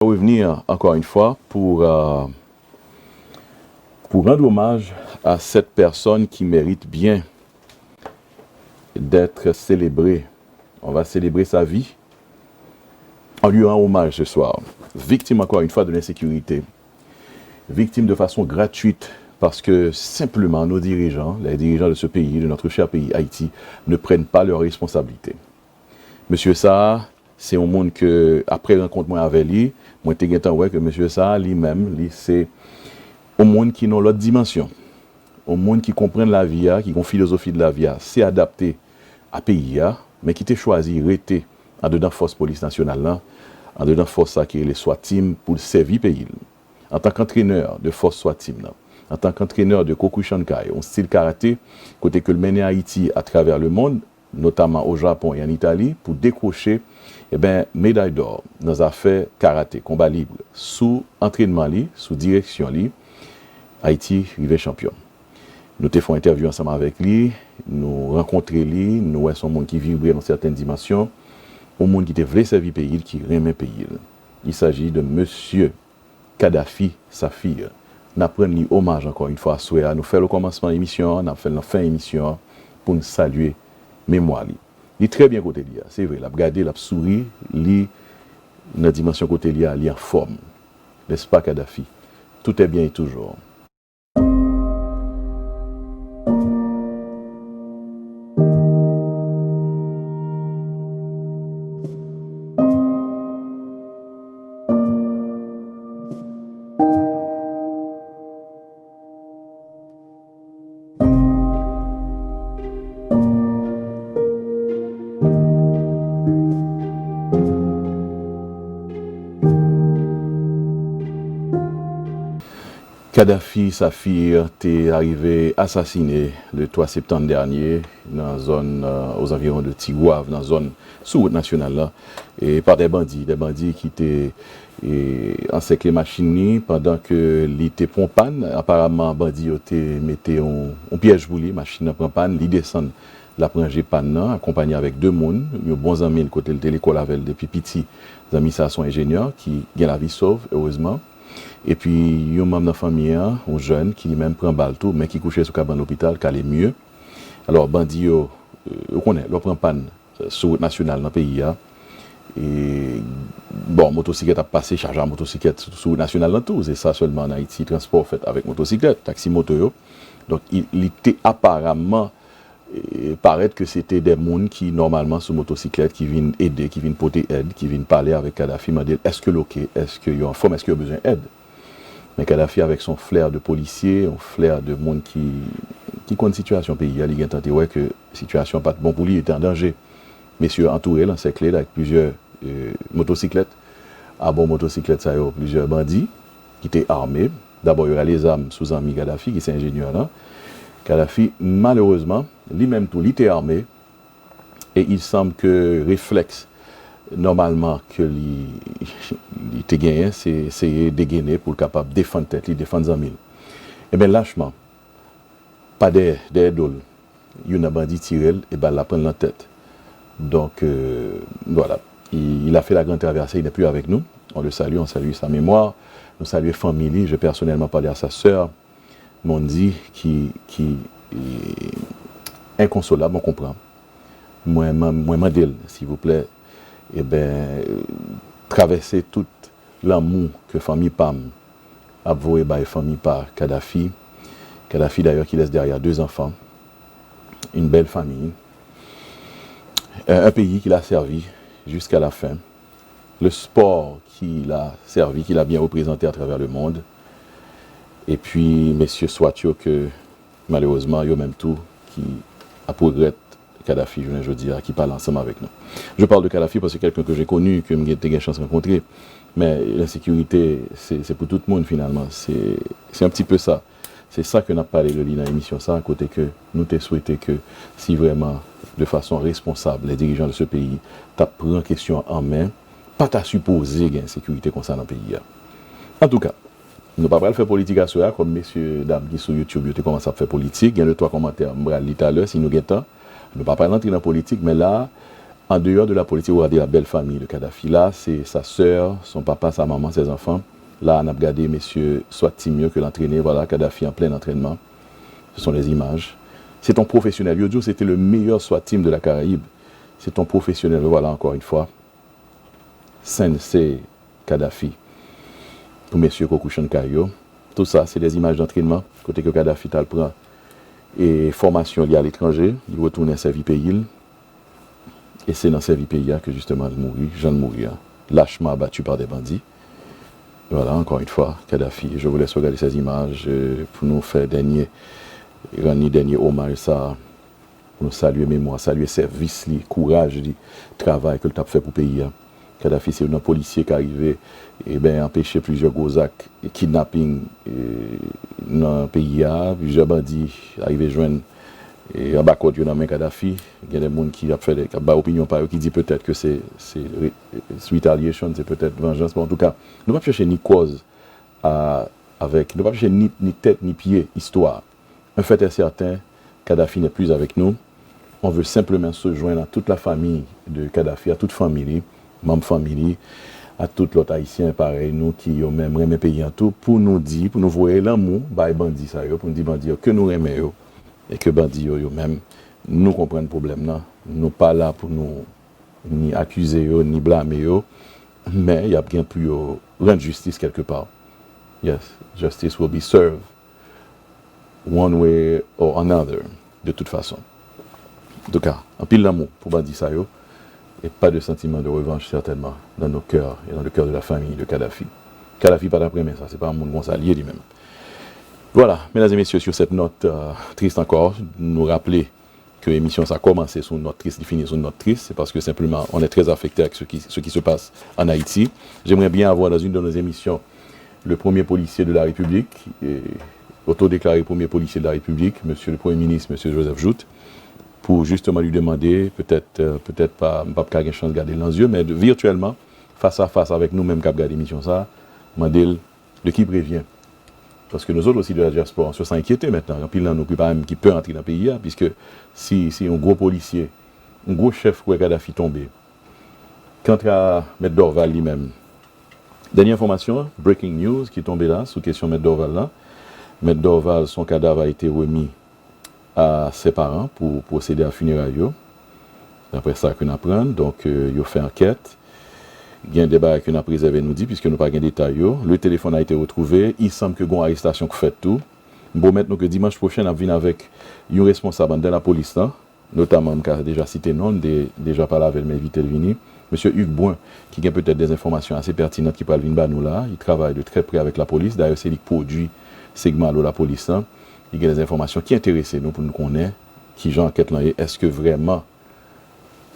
Revenir encore une fois pour rendre hommage à cette personne qui mérite bien d'être célébrée. On va célébrer sa vie en lui rendant hommage ce soir. Victime encore une fois de l'insécurité. Victime de façon gratuite parce que simplement nos dirigeants, les dirigeants de ce pays, de notre cher pays Haïti, ne prennent pas leurs responsabilités. Monsieur Sa, c'est un monde que, après rencontre avec lui, moi j'ai ouais que monsieur Sa lui-même, c'est un monde qui n'a l'autre dimension. Un monde qui comprend la vie, qui a une philosophie de la vie, c'est adapté à pays, mais qui t'a choisi rester en dedans force police nationale, en dedans force qui est les SWAT team pour servir le pays. En tant qu'entraîneur de force SWAT team, en tant qu'entraîneur de Kokushankai, un style karaté, côté que le mène Haïti à travers le monde, notamment au Japon et en Italie, pour décrocher médaille d'or dans les affaires karaté, combat libre, sous entraînement, sous direction, Haïti rive champion. Nous te fait interview ensemble avec lui, nous rencontrer lui, nous voyons un monde qui vibrait dans certaines dimensions, un monde qui te voulait servir pays, qui remet pays. Il s'agit de monsieur Kadhafi, sa fille. Nous prenons hommage encore une fois à Souéa. Nous faisons le commencement de l'émission, nous faisons la fin de l'émission pour nous saluer mémoire. Il est très bien côté lui, c'est vrai. Il a regardé, il a souri, il dans la dimension côté lui, il est en forme. N'est-ce pas Kadhafi? Tout est bien et toujours. Kadhafi, sa fille, est arrivé assassinée le 3 septembre dernier dans la zone aux environs de Tigouave, dans la zone sous-route nationale, là, et par des bandits qui étaient encerclés machines pendant que l'été prend panne. Apparemment, bandits ont mis un piège pour lui, machine prend panne, ils descendent la prendre panne, accompagné avec deux personnes, nos bons amis, le côté de l'école avec depuis petit, les amis ça sont ingénieurs qui gagnent la vie sauve, heureusement. Et puis, il y a un membre de la famille, un jeune qui même prend balle tout, mais qui couche sur le l'hôpital, qui allait mieux. Alors, bandit, on connaît, on prend panne sur route nationale dans le pays. Et bon, motocyclette a passé, chargé en motocyclette sur route nationale dans tout. C'est ça seulement en Haïti, transport fait avec motocyclette, taxi moto. Donc, il était apparemment, paraître que c'était des gens qui, normalement, sur motocyclette, qui viennent aider, qui viennent porter aide, qui viennent parler avec Kadhafi, me dire est-ce que l'ok, est-ce qu'il y a en forme, est-ce qu'il y a besoin d'aide? Mais Kadhafi, avec son flair de policier, un flair de monde qui connaît la situation pays, il a tenté ouais, que la situation n'est pas bon pour lui, il était en danger. Messieurs entourés, l'encerclés avec plusieurs motocyclettes. À bon motocyclette, ça y a plusieurs bandits qui étaient armés. D'abord, il y a les armes sous ami Kadhafi, qui est ingénieur là. Kadhafi, malheureusement, lui-même tout, il était armé. Et il semble que réflexe, normalement, que il était gagné, c'est essayer de dégainer pour être capable de défendre tête, défendre les amis. Eh bien, lâchement, pas des dôles. Il y a un bandit tiré et ben la prendre la tête. Donc, voilà. Il a fait la grande traversée, il n'est plus avec nous. On le salue, on salue sa mémoire. Nous saluons sa famille. J'ai personnellement parlé à sa sœur, Mondi, qui est inconsolable, on comprend. Moi, Mandel, s'il vous plaît, eh bien, traverser tout l'amour que famille Pam a voué par famille par Kadhafi. Kadhafi d'ailleurs qui laisse derrière deux enfants, une belle famille, un pays qui l'a servi jusqu'à la fin, le sport qui l'a servi, qui l'a bien représenté à travers le monde, et puis messieurs Swatio que malheureusement, il y a même tout qui a progressé Kadhafi, je dis, qui parle ensemble avec nous. Je parle de Kadhafi parce que c'est quelqu'un que j'ai connu, que j'ai eu la chance de rencontrer, mais l'insécurité, c'est pour tout le monde finalement, c'est un petit peu ça. C'est ça que nous avons parlé de lui dans l'émission, ça, à côté que nous te souhaité que si vraiment, de façon responsable, les dirigeants de ce pays prennent la question en main, pas ta supposer qu'il y a une sécurité comme ça dans le pays. En tout cas, nous ne pouvons pas faire politique à soi, comme messieurs, dames qui sur YouTube, ils commencent à faire politique. Il y a 2-3 commentaires, je vais lire tout à l'heure, si nous avons temps. Nous ne pouvons pas rentrer dans la politique, mais là, En dehors de la politique, regardez la belle famille de Kadhafi. Là, c'est sa sœur, son papa, sa maman, ses enfants. Là, on a regardé messieurs soit Timio que l'entraîner. Voilà, Kadhafi en plein entraînement. Ce sont les images. C'est ton professionnel. Yodio, c'était le meilleur SWAT team de la Caraïbe. C'est ton professionnel. Voilà, encore une fois. Sensei Kadhafi. Pour messieurs Kokushan Kayo. Tout ça, c'est des images d'entraînement. Côté que Kadhafi t'as le prend. Et formation liée à l'étranger. Il retourne à servir pays. Et c'est dans servir pays que justement il mourit. Jean mourir. Lâchement abattu par des bandits. Voilà, encore une fois, Kadhafi. Je vous laisse regarder ces images pour nous faire dernier hommage ça, pour nous saluer mémoire, saluer service, courage, travail que le tape fait pour le pays. Kadhafi, c'est un policier qui est arrivé et empêcher plusieurs gros actes, kidnapping dans le pays, plusieurs bandits arrivés joindre et en bas de dans Kadhafi. Il y a des gens qui ont fait des opinions qui disent peut-être que c'est retaliation, c'est peut-être vengeance, mais en tout cas, nous ne pouvons pas chercher ni cause avec, nous ne pouvons pas chercher ni tête ni pied, histoire. Un fait est certain, Kadhafi n'est plus avec nous. On veut simplement se joindre à toute la famille de Kadhafi, à toute famille, membre famille, à tout l'autre haïtien pareil, nous qui ont même pays en tout, pour nous dire, pour nous voir l'amour, bah bandit ça pour nous dire bandit que nous aimons et que bandit yo même nous comprendre le problème là. Nous pas là pour nous ni accuser yo, ni blâmer yo, mais il y a bien pour rendre justice quelque part. Yes, justice will be served one way or another, de toute façon. En tout cas, un pile d'amour pour bandit ça yo, et pas de sentiment de revanche certainement dans nos cœurs et dans le cœur de la famille de Kadhafi. Kadhafi pas d'après mais ça, c'est pas un monde gonzalier lui-même. Voilà, mesdames et messieurs, sur cette note triste encore, nous rappeler que l'émission ça a commencé sur une note triste, finit sur une note triste, c'est parce que simplement on est très affecté avec ce qui se passe en Haïti. J'aimerais bien avoir dans une de nos émissions le premier policier de la République, autodéclaré premier policier de la République, monsieur le Premier ministre, monsieur Joseph Jout, pour justement lui demander, peut-être pas avoir une chance de garder dans les yeux, mais virtuellement, face à face avec nous-mêmes qui avons regardé l'émission ça, demander de qui prévient. Parce que nous autres aussi de la diaspora, on se sent inquiétés maintenant. Puis là, nous qui peut entrer dans le pays, puisque si un gros policier, un gros chef où Kadhafi tombé, quant à M. Dorval lui-même, dernière information, breaking news qui est tombé là, sous question M. Dorval là. M. Dorval, son cadavre a été remis à ses parents pour procéder à funérailles. D'après ça qu'on apprend, donc il a fait enquête. Il y a un débat qu'on a préservé, nous dit, puisque nous n'avons pas de détails. Le téléphone a été retrouvé. Il semble que une arrestation qui fait tout. Bon, maintenant que dimanche prochain, on vient avec un responsable de la police, là, notamment, qui a déjà cité non, déjà parlé avec mais vite venir. Monsieur Hugues Boin, qui a peut-être des informations assez pertinentes qui peuvent venir nous là. Il travaille de très près avec la police. D'ailleurs, c'est lui qui produit segment de la police. Là. Il y a des informations qui intéressent nous pour nous connaître, qui j'en enquête là, est-ce que vraiment,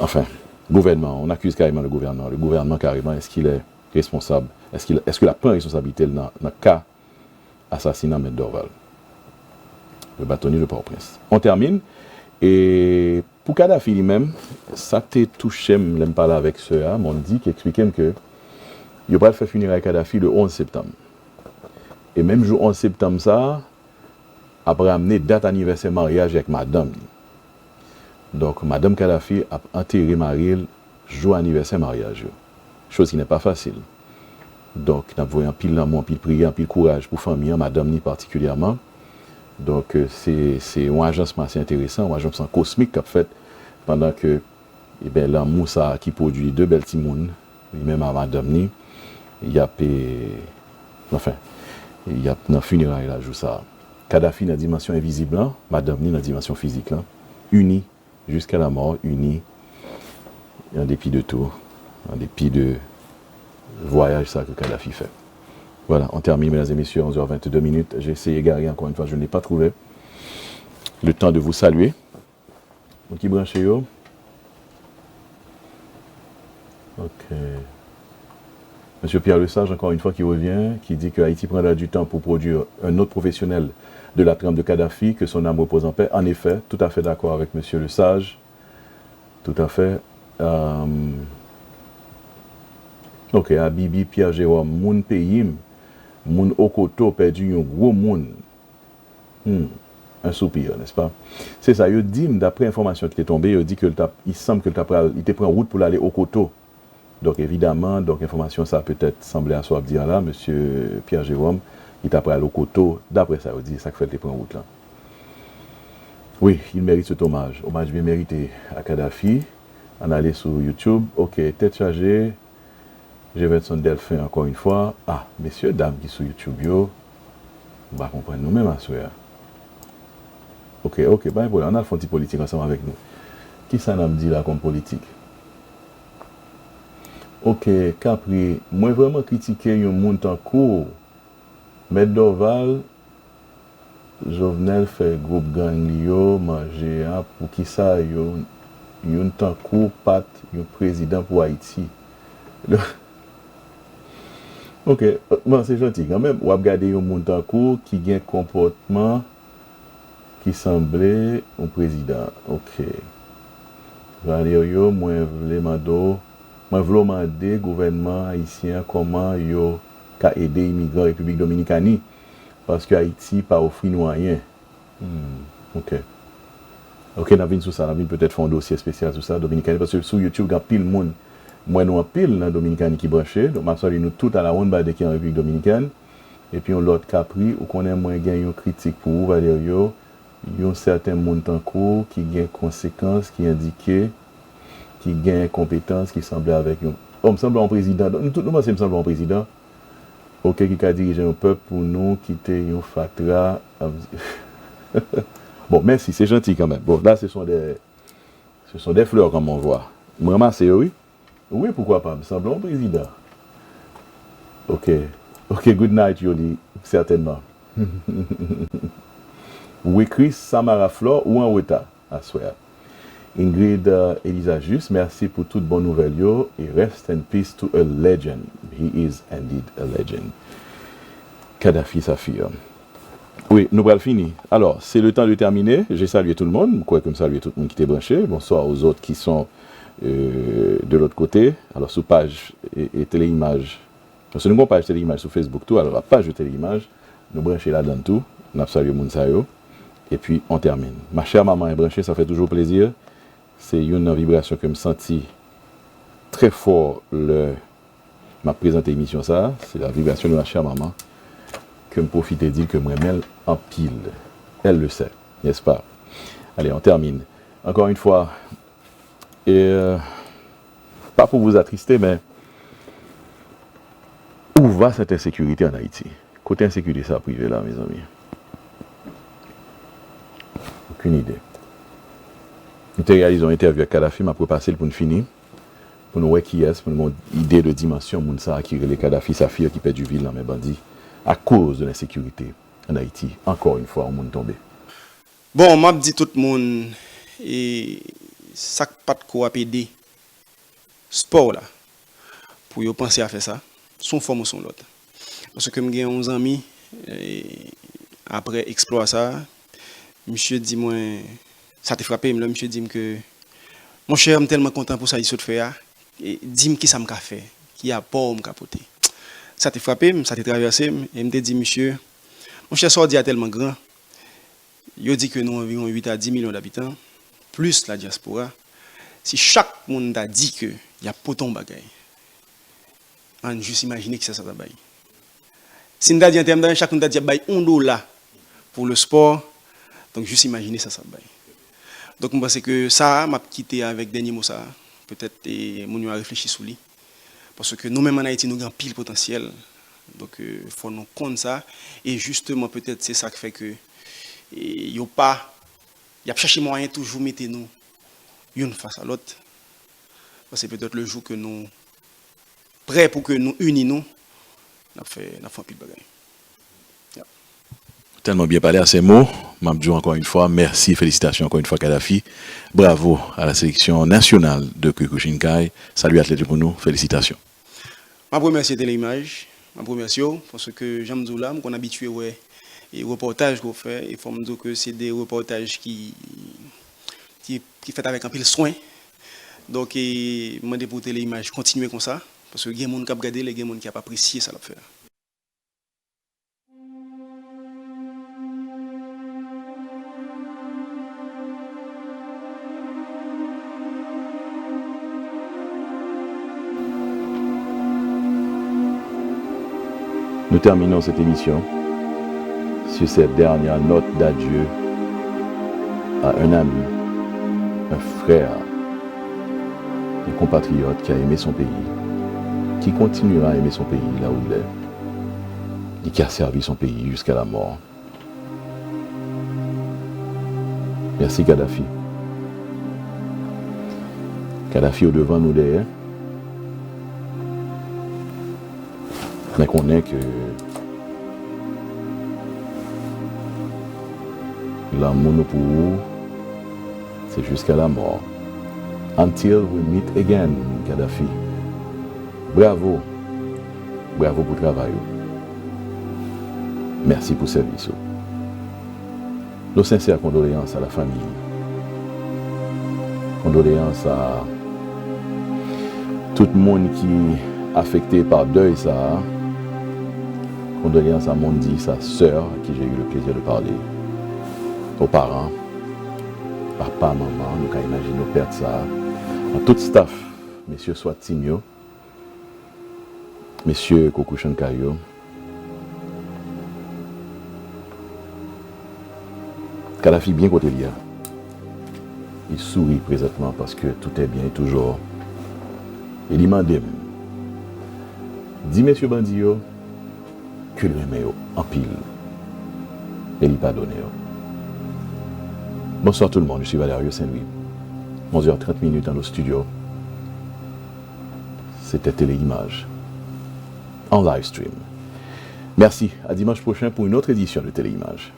enfin, gouvernement, on accuse carrément le gouvernement. Le gouvernement carrément, est-ce qu'il est responsable? Est-ce qu'il a pris responsabilité dans le cas assassinat M. Dorval? Le bâtonnier de Port-au-Prince. On termine. Et pour Kadhafi lui-même, ça t'a touché, je n'aime pas là avec ceux-là, m'ont dit, qui expliquait que il va faire funérailles Kadhafi le 11 septembre. Et même jour 11 septembre, ça, après amener date anniversaire mariage avec madame. Donc, madame Kadhafi a enterré Mariel jour anniversaire mariage. Chose qui n'est pas facile. Donc, nous avons un pile d'amour, un pile de prière, un pile de courage pour la famille, madame ni particulièrement. Donc, c'est un agencement assez intéressant, un agencement cosmique qu'a fait pendant que l'amour qui produit deux belles timounes, même à madame ni, il y a un funérailles là, joue ça. Kadhafi dans la dimension invisible, là, madame ni dans la dimension physique, là, unis jusqu'à la mort, unis, en dépit de tout, en dépit de voyage ça que Kadhafi fait. Voilà, on termine, mesdames et messieurs, 11h22. J'ai essayé d'égarer encore une fois, je n'ai pas trouvé le temps de vous saluer. Donc, qui branche yo? Ok. Monsieur Pierre Lesage, encore une fois, qui revient, qui dit que Haïti prendra du temps pour produire un autre professionnel de la trame de Kadhafi, que son âme repose en paix. En effet, tout à fait d'accord avec Monsieur Lesage. Tout à fait. Ok, Abibi, Pierre Jérôme, Moun Payim, Moun Okoto, perdu un gros moun. un soupir, n'est-ce pas? C'est ça, il dit, d'après l'information qui est tombée, il dit que il semble que il était pris en route pour aller au Coteau. Donc évidemment, donc information ça peut-être semblait à soi dire là, monsieur Pierre Jérôme, il t'a pris au Coteau, d'après ça, il dit, ça fait qu'il est pris en route là. Oui, il mérite cet hommage. Hommage bien mérité à Kadhafi. On allait sur YouTube. Ok, tête chargée. Je vais être son Delphin encore une fois. Ah, messieurs, dames qui sont sur YouTube, yo, on va comprendre nous-mêmes à soir. Ok, ben voilà, on a le fond de politique ensemble avec nous. Qui ça nous dit là comme politique? Ok, Capri, moi vraiment critiquer un monde en cours. Mais Doval, Jovenel fait groupe gang yo, manger, pour qui ça, yo, yon tan court pat, yon président pour Haïti. Ok, bon, c'est gentil quand même. Ou regarder yon moun tan court qui a un comportement qui semblait un président. Ok. Valério, moi, je voulais demander au gouvernement haïtien comment yo ka aider les immigrants République Dominicane parce que Haïti pas offrir nous rien. Ok. Ok, nous avons sur ça, nous avons peut-être fait un dossier spécial sur ça, Dominicane, parce que sur YouTube, il y a pile de monde, moi nous en pile dans Dominicane qui branché, donc je salue nous tout à la ronde qui est en République Dominicaine, et puis on l'autre Capri, où qu'on a moins gagné une critique pour vous, Valério, il y a un certain monde en cours qui gagne conséquences, qui indiquent, qui gagne compétences, qui semble avec nous. Oh, me semble un président, tout le monde me semble un président, ok, qui a dirigé un peuple pour nous, qui était un fatra. Bon, merci, c'est gentil quand même. Bon, là, ce sont des fleurs comme on voit. Moi, ramassez, oui. Oui, pourquoi pas, me semble un président. Ok, good night, Yoli, certainement. Oui, Chris, Samara Flor ou en Weta, à swear. Ingrid Elisa Just, merci pour toute bonne nouvelle, yo, et rest in peace to a legend. He is indeed a legend. Kadhafi Safir. Oui, nous allons finir. Alors, c'est le temps de terminer. J'ai salué tout le monde. Je crois que je salue tout le monde qui était branché. Bonsoir aux autres qui sont de l'autre côté. Alors, sous page et téléimage. Parce que nous avons page téléimage sur Facebook, tout. Alors, la page de téléimage, nous branchons là-dedans tout. Nous saluons Mounsayo. Et puis, on termine. Ma chère maman est branchée, ça fait toujours plaisir. C'est une vibration que je me sentis très fort m'a présenté l'émission ça. C'est la vibration de ma chère maman. Que me profite de dire que moi mêle en pile. Elle le sait, n'est-ce pas? Allez, on termine. Encore une fois, et pas pour vous attrister, mais où va cette insécurité en Haïti? Côté insécurité, ça privé là, mes amis. Aucune idée. Nous avons réalisé une interview avec Kadhafi, mais après passer pour nous finir, pour nous voir qui est, pour nous avoir une idée de dimension, Mounsa qui relève Kadhafi, sa fille qui perd du ville dans mes bandits. À cause de l'insécurité en Haïti, encore une fois, on monde tombé. Bon, m'a dit tout le monde, et ça pas de quoi aider sport là, pour y penser à faire ça, son forme ou son l'autre. Parce que j'ai 11 amis, après exploit ça, monsieur dit moi, ça t'a frappé, là, monsieur dit que, mon cher, je suis tellement content pour ça, il saute faire, et dis-moi qui ça m'a fait, qui a pas me capoter. Ça t'a frappé, ça t'a traversé, et me dit, monsieur, mon cher Sordi est tellement grand, il dit que nous avons environ 8 à 10 millions d'habitants, plus la diaspora. Si chaque monde a dit qu'il y a poton bagay, on juste imaginer que ça va bailler. Si on a dit en termes d'argent, chaque monde a dit $1 pour le sport, donc juste imaginer ça va bailler. Donc je pense que ça m'a quitté avec dernier mot ça, peut-être mon a réfléchi sur lui. Parce que nous-mêmes en Haïti, nous avons pile potentiel. Donc, il faut nous compter ça. Et justement, peut-être c'est ça qui fait que il y a cherché moyen toujours mettre nous une face à l'autre. C'est peut-être le jour que nous prêts pour que nous unissons, nous fait un pile bagaille. Tellement bien parlé à ces mots. M'abdou encore une fois, merci, félicitations encore une fois Kadhafi. Bravo à la sélection nationale de Kukushinkai. Salut athlète pour nous, félicitations. Je remercie Téléimage, je remercie parce que j'aime dire là, qu'on habitué ouais et reportages qu'on fait, il faut me dire que c'est des reportages qui fait avec un peu de soin. Donc je demande pour Téléimage continuer comme ça parce que il y a des gens qui ont regardé, il y a des gens qui n'ont pas apprécié ça l'a faire. Nous terminons cette émission sur cette dernière note d'adieu à un ami, un frère, un compatriote qui a aimé son pays, qui continuera à aimer son pays là où il est, et qui a servi son pays jusqu'à la mort. Merci Kadhafi. Kadhafi au devant, nous derrière. Mais qu'on est que l'amour nous pour vous, c'est jusqu'à la mort. Until we meet again, Kadhafi. Bravo. Bravo pour le travail. Merci pour le service. Nos sincères condoléances à la famille. Condoléances à tout le monde qui est affecté par deuil ça. Condoléances à Mondi, sa sœur, à qui j'ai eu le plaisir de parler. Aux parents, papa, maman, nous avons imaginé nos pères ça. À tout staff, messieurs Swatimio, messieurs Kokushankayo. Kadhafi bien côté lié. Il sourit présentement parce que tout est bien toujours. Il demande, dit messieurs Bandio, que le aimez en pile. Et il pardonne. Bonsoir tout le monde, je suis Valerio Saint-Louis. 11h30 dans nos studios. C'était Téléimage en live stream. Merci, à dimanche prochain pour une autre édition de Téléimage.